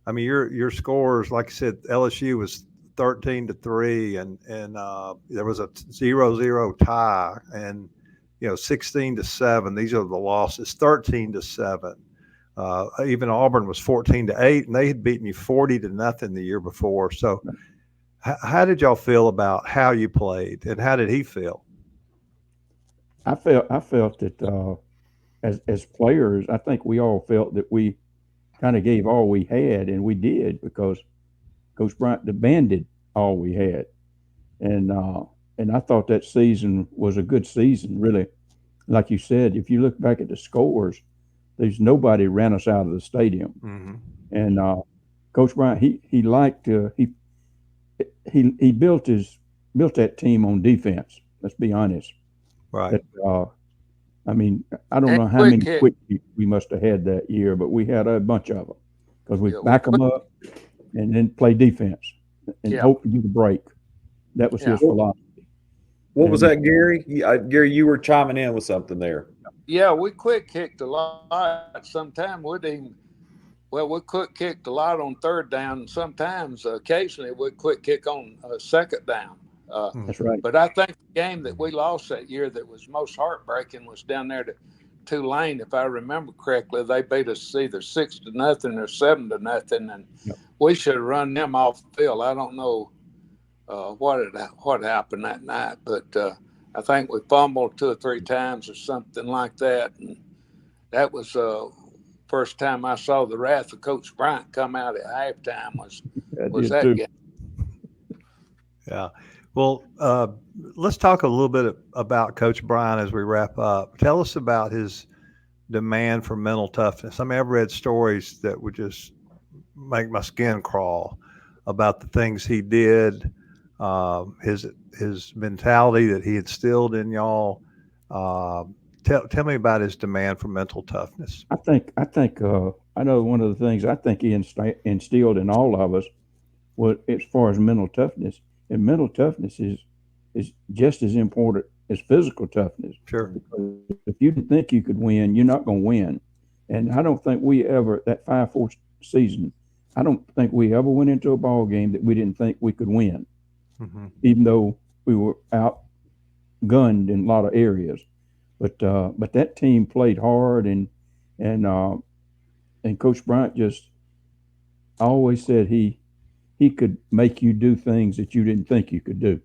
I mean, your scores, like I said, LSU was 13-3, and there was a 0-0 tie, and 16-7. These are the losses. 13-7. Even Auburn was 14-8, and they had beaten you 40-0 the year before. So, how did y'all feel about how you played, and how did he feel? I felt that as players, I think we all felt that we kind of gave all we had, and we did, because Coach Bryant demanded all we had, and I thought that season was a good season, really. Like you said, if you look back at the scores, there's nobody ran us out of the stadium, and Coach Bryant he liked he built that team on defense. Let's be honest. Right. I mean, I don't know how many quick we must have had that year, but we had a bunch of them because we back them up and then play defense and hope to get a break. That was his philosophy. What was that, Gary? Gary, you were chiming in with something there. Yeah, we quick kicked a lot. Sometimes we quick kicked a lot on third down, and sometimes occasionally we'd quick kick on second down. That's right. But I think the game that we lost that year that was most heartbreaking was down there to Tulane, if I remember correctly. They beat us either 6-0 or 7-0, and we should have run them off the field. I don't know what happened that night, but I think we fumbled 2 or 3 times or something like that, and that was first time I saw the wrath of Coach Bryant come out at halftime. Was that too. game? Yeah. Well, let's talk a little bit about Coach Bryant as we wrap up. Tell us about his demand for mental toughness. I mean, I've read stories that would just make my skin crawl about the things he did, his mentality that he instilled in y'all. Tell me about his demand for mental toughness. I know one of the things I think he instilled in all of us was as far as mental toughness. And mental toughness is just as important as physical toughness. Sure. Because if you didn't think you could win, you're not going to win. And I don't think we ever, that 5-4 season, I don't think we ever went into a ball game that we didn't think we could win, even though we were outgunned in a lot of areas. But that team played hard, and Coach Bryant just always said he could make you do things that you didn't think you could do.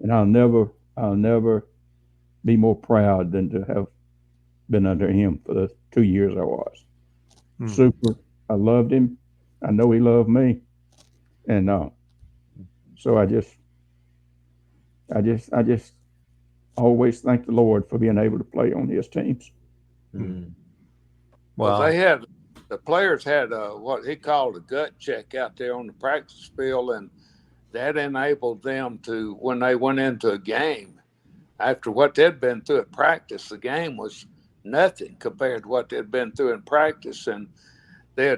And I'll never be more proud than to have been under him for the 2 years I was. Super. I loved him. I know he loved me. And so I just always thank the Lord for being able to play on his teams. Well, the players had what he called a gut check out there on the practice field, and that enabled them to, when they went into a game, after what they'd been through at practice, the game was nothing compared to what they'd been through in practice, and they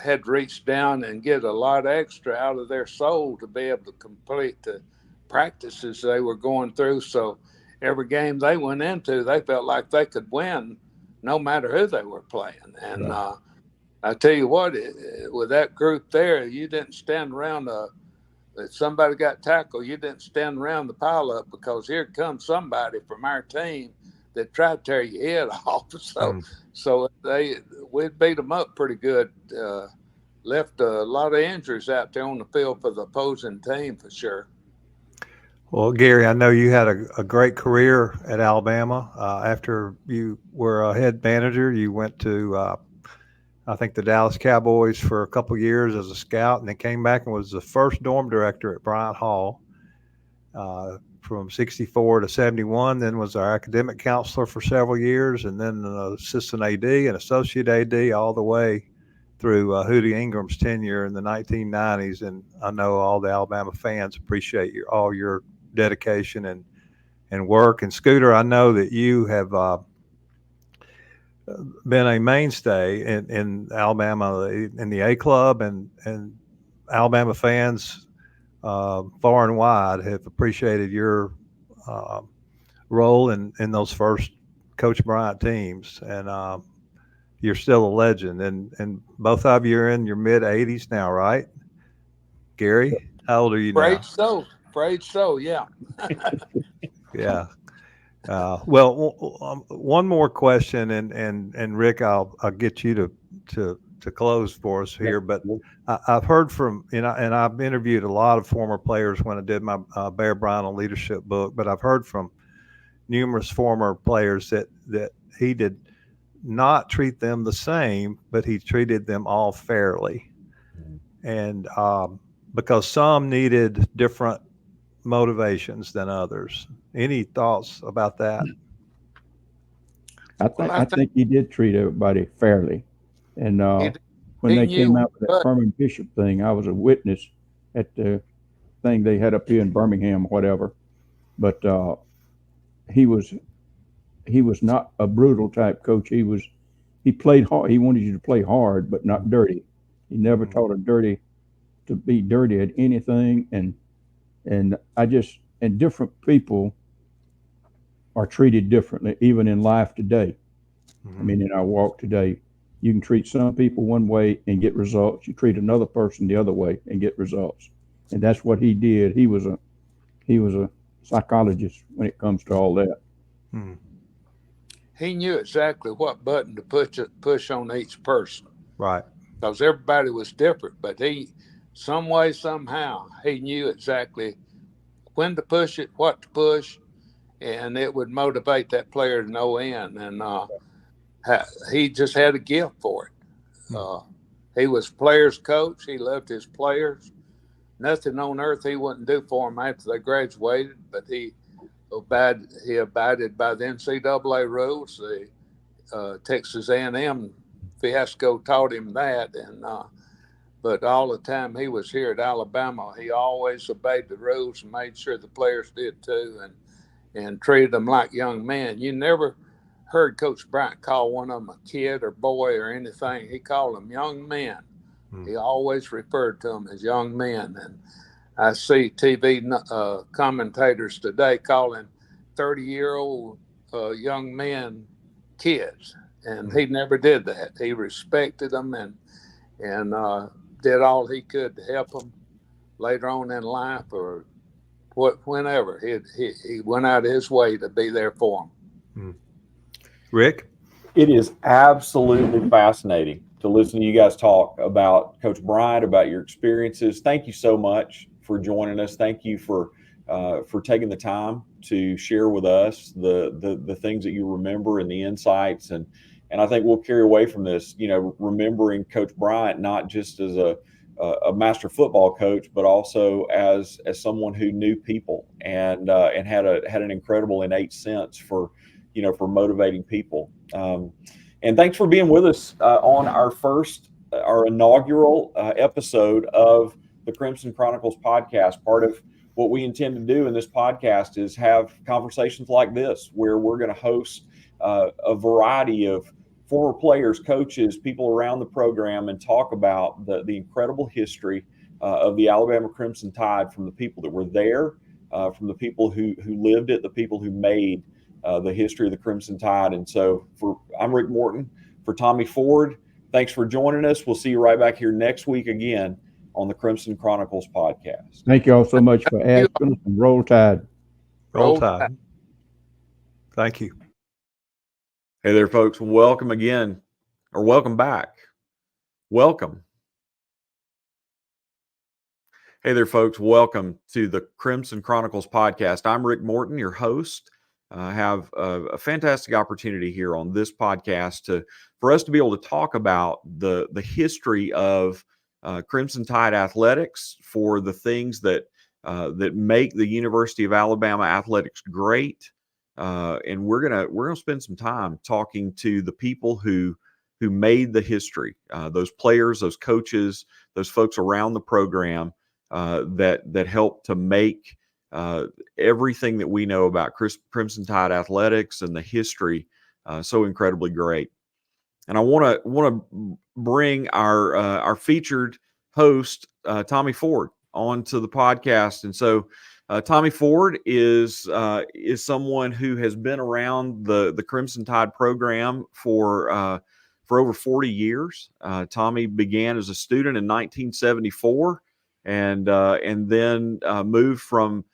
had reached down and get a lot extra out of their soul to be able to complete the practices they were going through. So every game they went into, they felt like they could win no matter who they were playing. And I tell you what, with that group there, you didn't stand around if somebody got tackled, you didn't stand around the pile up, because here comes somebody from our team that tried to tear your head off. So we beat them up pretty good. Left a lot of injuries out there on the field for the opposing team for sure. Well, Gary, I know you had a great career at Alabama. After you were a head manager, you went to, I think, the Dallas Cowboys for a couple of years as a scout, and then came back and was the first dorm director at Bryant Hall from 64 to 71, then was our academic counselor for several years, and then an assistant AD and associate AD all the way through Hootie Ingram's tenure in the 1990s. And I know all the Alabama fans appreciate all your dedication and work. And Scooter, I know that you have been a mainstay in Alabama in the A Club, and Alabama fans far and wide have appreciated your role in those first Coach Bryant teams. And you're still a legend. And both of you are in your mid 80s now, right? Gary, how old are you now? Afraid so, yeah. Yeah. Well, one more question, and Rick, I'll get you to close for us here. But I've heard from, and I've interviewed a lot of former players when I did my Bear Bryant on leadership book, but I've heard from numerous former players that he did not treat them the same, but he treated them all fairly. And because some needed different motivations than others. Any thoughts about that? I think he did treat everybody fairly. And when they came out with that Furman Bishop thing, I was a witness at the thing they had up here in Birmingham, whatever. But he was not a brutal type coach. He played hard. He wanted you to play hard, but not dirty. He never taught to be dirty at anything. And different people are treated differently, even in life today. I mean, in our walk today, you can treat some people one way and get results. You treat another person the other way and get results. And that's what he did. He was He was a psychologist when it comes to all that. Hmm. He knew exactly what button to push on each person. Right. Because everybody was different, but some way, somehow, he knew exactly when to push it, what to push, and it would motivate that player to no end. And he just had a gift for it. He was players' coach. He loved his players. Nothing on earth he wouldn't do for them after they graduated, but he abided by the NCAA rules. The Texas A&M fiasco taught him that, and but all the time he was here at Alabama, he always obeyed the rules and made sure the players did too, and treated them like young men. You never heard Coach Bryant call one of them a kid or boy or anything. He called them young men. He always referred to them as young men. And I see TV commentators today calling 30-year-old young men kids, and he never did that. He respected them and did all he could to help them later on in life or whenever. He went out of his way to be there for them. Rick? It is absolutely fascinating to listen to you guys talk about Coach Bryant, about your experiences. Thank you so much for joining us. Thank you for taking the time to share with us the things that you remember and the insights. And I think we'll carry away from this, remembering Coach Bryant not just as a master football coach, but also as someone who knew people and had an incredible innate sense for motivating people. And thanks for being with us on our inaugural episode of the Crimson Chronicles podcast. Part of what we intend to do in this podcast is have conversations like this, where we're going to host a variety of former players, coaches, people around the program, and talk about the incredible history of the Alabama Crimson Tide, from the people that were there, from the people who lived it, the people who made the history of the Crimson Tide. And so I'm Rick Morton. For Tommy Ford, thanks for joining us. We'll see you right back here next week again on the Crimson Chronicles podcast. Thank you all so much for asking us, and Roll Tide. Roll Tide. Thank you. Hey there, folks. Welcome again, or welcome back. Welcome. Hey there, folks. Welcome to the Crimson Chronicles podcast. I'm Rick Morton, your host. I have a fantastic opportunity here on this podcast for us to be able to talk about the history of Crimson Tide athletics, for the things that make the University of Alabama athletics great, and we're gonna spend some time talking to the people who made the history, those players, those coaches, those folks around the program that helped to make everything that we know about Crimson Tide athletics and the history so incredibly great. And I want to bring our featured host, Tommy Ford, onto the podcast. And so Tommy Ford is someone who has been around the Crimson Tide program for over 40 years. Tommy began as a student in 1974, and then moved from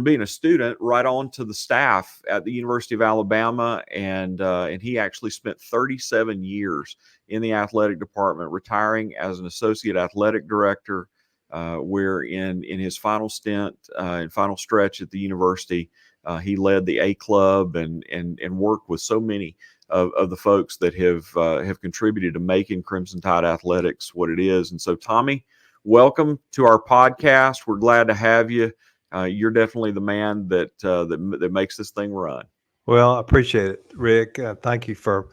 being a student right on to the staff at the University of Alabama, and he actually spent 37 years in the athletic department, retiring as an associate athletic director, where in his final stint and final stretch at the university, he led the A Club and worked with so many of the folks that have contributed to making Crimson Tide athletics what it is. And so, Tommy, welcome to our podcast. We're glad to have you. You're definitely the man that makes this thing run. Well, I appreciate it, Rick. Thank you for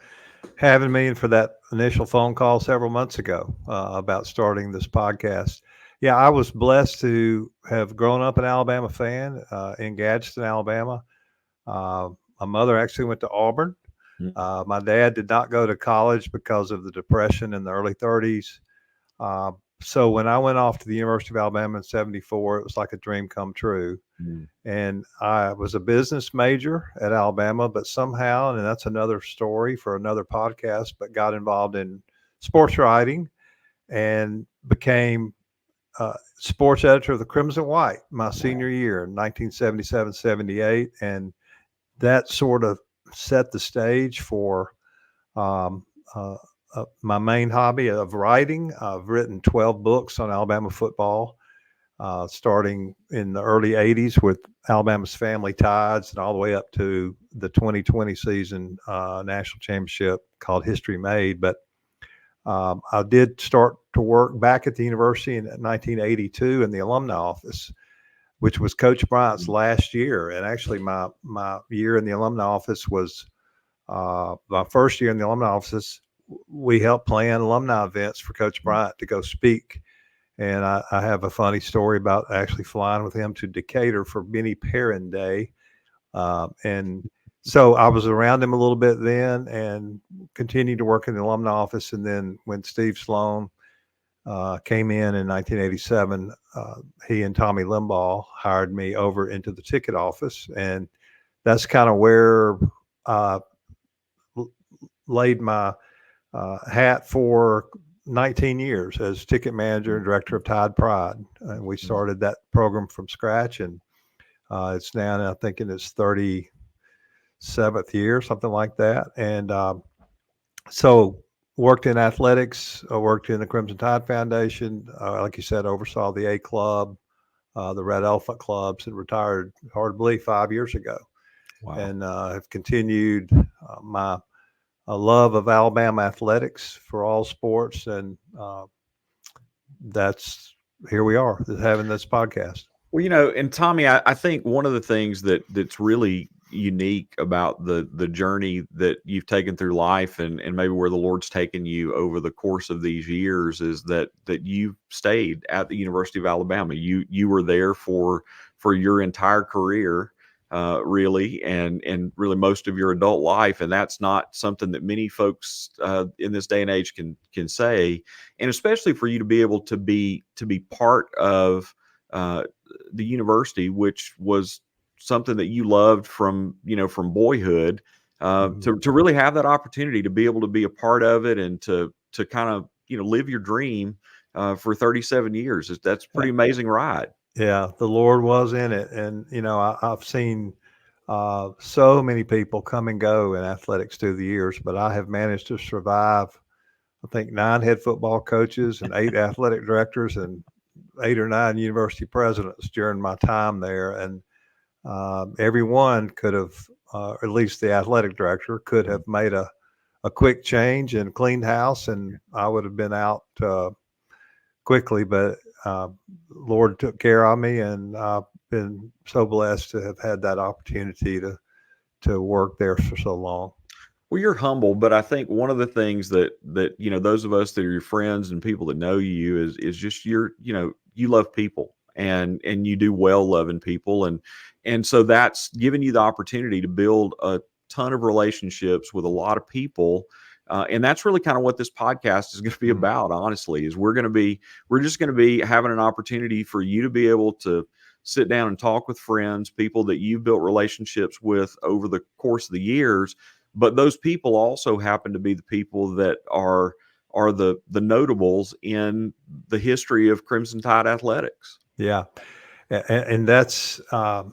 having me and for that initial phone call several months ago about starting this podcast. Yeah, I was blessed to have grown up an Alabama fan in Gadsden, Alabama. My mother actually went to Auburn. My dad did not go to college because of the Depression in the early 30s. So when I went off to the University of Alabama in 74, it was like a dream come true. And I was a business major at Alabama, but somehow, and that's another story for another podcast, but got involved in sports writing and became sports editor of the Crimson White my senior year in 1977-78, and that sort of set the stage for my main hobby of writing. I've written 12 books on Alabama football, starting in the early 80s with Alabama's Family Tides and all the way up to the 2020 season national championship called History Made. But I did start to work back at the university in 1982 in the alumni office, which was Coach Bryant's last year. And actually my year in the alumni office was my first year in the alumni office. We helped plan alumni events for Coach Bryant to go speak. And I have a funny story about actually flying with him to Decatur for Benny Perrin Day. And so I was around him a little bit then and continued to work in the alumni office. And then when Steve Sloan came in 1987, he and Tommy Limbaugh hired me over into the ticket office. And that's kind of where I laid my hat for 19 years as ticket manager and director of Tide Pride. And we started that program from scratch, and it's now, I think, in its 37th year, something like that. And so worked in athletics, worked in the Crimson Tide Foundation, like you said, oversaw the A Club, the Red Elephant Clubs, and retired, hard to believe, 5 years ago. Wow. And have continued my love of Alabama athletics for all sports, and that's, here we are having this podcast. Well, and Tommy, I think one of the things that's really unique about the journey that you've taken through life, and maybe where the Lord's taken you over the course of these years, is that you stayed at the University of Alabama. You were there for your entire career. Really, and really most of your adult life, and that's not something that many folks in this day and age can say. And especially for you to be able to be part of the university, which was something that you loved from boyhood, to really have that opportunity to be able to be a part of it, and to kind of live your dream for 37 years. That's a pretty amazing ride. Yeah, the Lord was in it. And, I've seen so many people come and go in athletics through the years, but I have managed to survive, I think, 9 head football coaches and 8 athletic directors and 8 or 9 university presidents during my time there. And everyone could have, at least the athletic director, could have made a quick change and cleaned house, and I would have been out quickly, but Lord took care of me, and I've been so blessed to have had that opportunity to work there for so long. Well, you're humble, but I think one of the things that those of us that are your friends and people that know you is just you love people, and you do well loving people, and so that's given you the opportunity to build a ton of relationships with a lot of people. And that's really kind of what this podcast is going to be about, honestly, is we're just going to be having an opportunity for you to be able to sit down and talk with friends, people that you've built relationships with over the course of the years. But those people also happen to be the people that are the notables in the history of Crimson Tide athletics. Yeah. And that's, I'm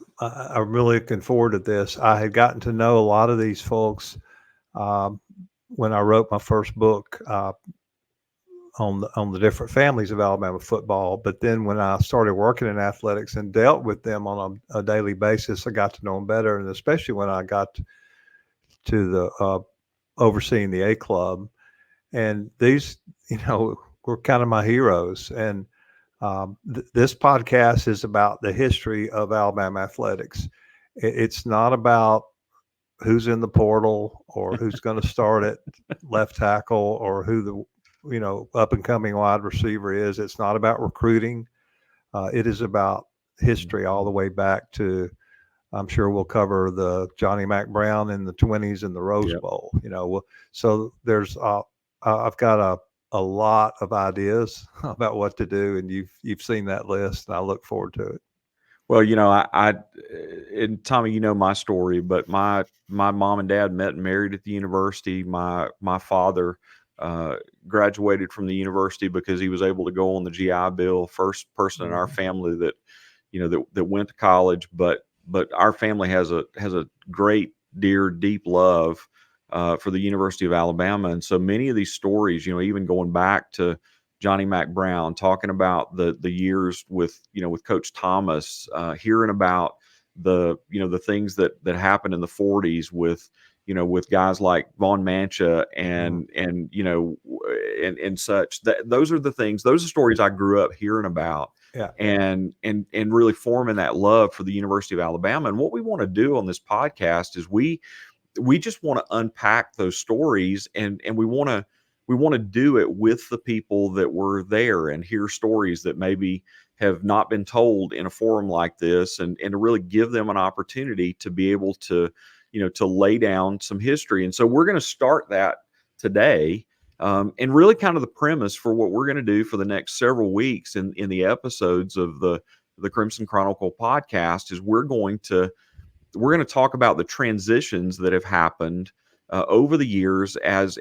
really looking forward to this. I had gotten to know a lot of these folks when I wrote my first book on the different families of Alabama football. But then when I started working in athletics and dealt with them on a daily basis, I got to know them better. And especially when I got to the overseeing the A Club, and these, were kind of my heroes. And this podcast is about the history of Alabama athletics. It's not about who's in the portal or who's going to start at left tackle or who the up and coming wide receiver is. It's not about recruiting. It is about history all the way back to, I'm sure we'll cover the Johnny Mack Brown in the 20s and the Rose Bowl. So there's I've got a lot of ideas about what to do, and you've seen that list, and I look forward to it. Well, and Tommy, my story, but my mom and dad met and married at the university. My father graduated from the university because he was able to go on the GI Bill. First person in our family that, that went to college. But our family has a great, dear, deep love for the University of Alabama. And so many of these stories, even going back to Johnny Mack Brown, talking about the years with Coach Thomas, hearing about the things that happened in the 40s with guys like Von Mancha and such. Those are the things, those are stories I grew up hearing about. Yeah. And really forming that love for the University of Alabama. And what we want to do on this podcast is we just want to unpack those stories, and we want to do it with the people that were there and hear stories that maybe have not been told in a forum like this, and to really give them an opportunity to be able to, to lay down some history. And so we're going to start that today. And really kind of the premise for what we're going to do for the next several weeks in the episodes of the Crimson Chronicle podcast is we're going to talk about the transitions that have happened over the years as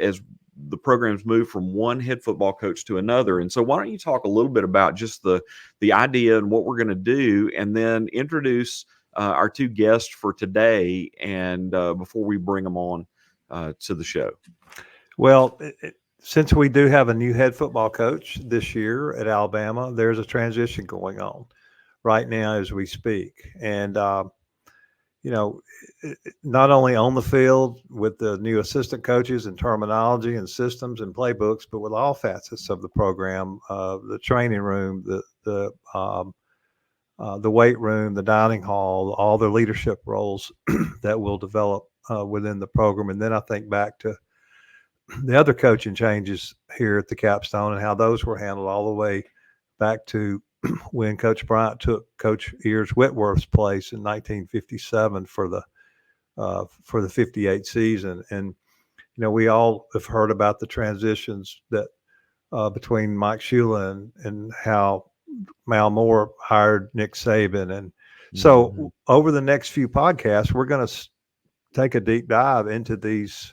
the programs move from one head football coach to another. And so why don't you talk a little bit about just the idea and what we're going to do, and then introduce our two guests for today, and before we bring them on to the show. Well, since we do have a new head football coach this year at Alabama, there's a transition going on right now as we speak. And, not only on the field with the new assistant coaches and terminology and systems and playbooks, but with all facets of the program, the training room, the weight room, the dining hall, all the leadership roles that will develop within the program. And then I think back to the other coaching changes here at the Capstone and how those were handled all the way back to when Coach Bryant took Coach Whitworth's place in 1957 for the 58 season. And, we all have heard about the transitions that between Mike Shula and how Mal Moore hired Nick Saban. And so over the next few podcasts, we're going to take a deep dive into these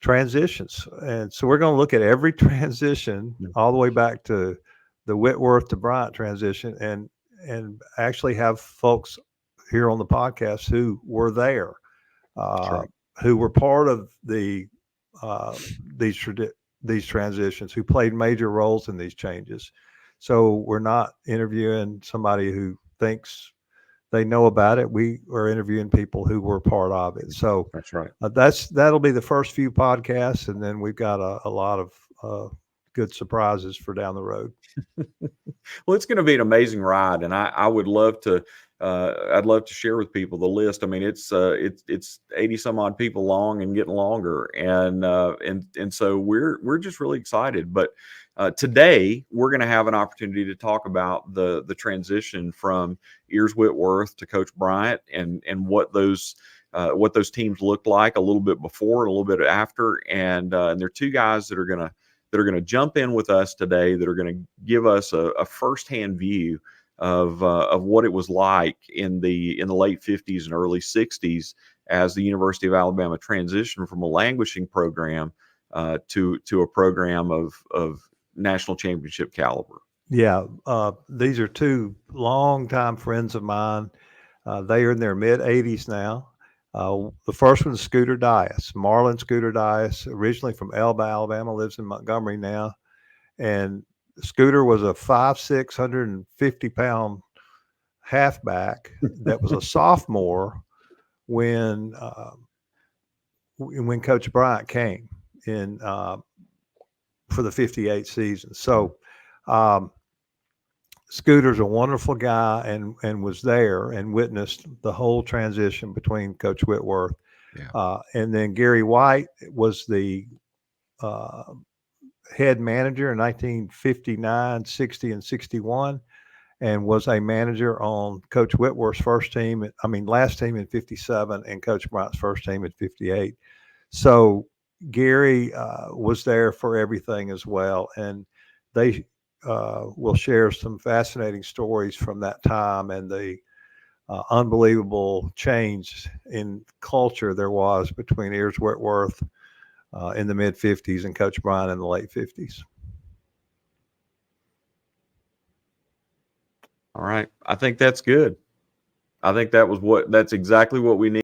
transitions. And so we're going to look at every transition all the way back to the Whitworth to Bryant transition, and actually have folks here on the podcast who were there, who were part of these transitions, who played major roles in these changes. So we're not interviewing somebody who thinks they know about it. We are interviewing people who were part of it. So that's right. That'll be the first few podcasts, and then we've got a lot of good surprises for down the road. Well, it's going to be an amazing ride, and I would love to. I'd love to share with people the list. I mean, it's 80 some odd people long and getting longer, and so we're just really excited. But today we're going to have an opportunity to talk about the transition from Ears Whitworth to Coach Bryant, and what those teams looked like a little bit before and a little bit after. And there are two guys that are going to jump in with us today that are going to give us a firsthand view of what it was like in the late 50s and early 60s as the University of Alabama transitioned from a languishing program to a program of national championship caliber. Yeah, these are two longtime friends of mine. They are in their mid 80s now. The first one is Scooter Dyess, Marlon Scooter Dyess, originally from Elba, Alabama, lives in Montgomery now. And Scooter was a 5'6", 150-pound halfback that was a sophomore when Coach Bryant came in for the 58 season. So Scooter's a wonderful guy and was there and witnessed the whole transition between Coach Whitworth. Yeah. And then Gary White was the head manager in 1959, 60, and 61, and was a manager on Coach Whitworth's last team in 57 and Coach Bryant's first team in 58. So Gary was there for everything as well. And they will share some fascinating stories from that time and the unbelievable change in culture there was between Ears Whitworth in the mid 50s and Coach Bryant in the late 50s. All right. I think that's good. I think that's exactly what we need.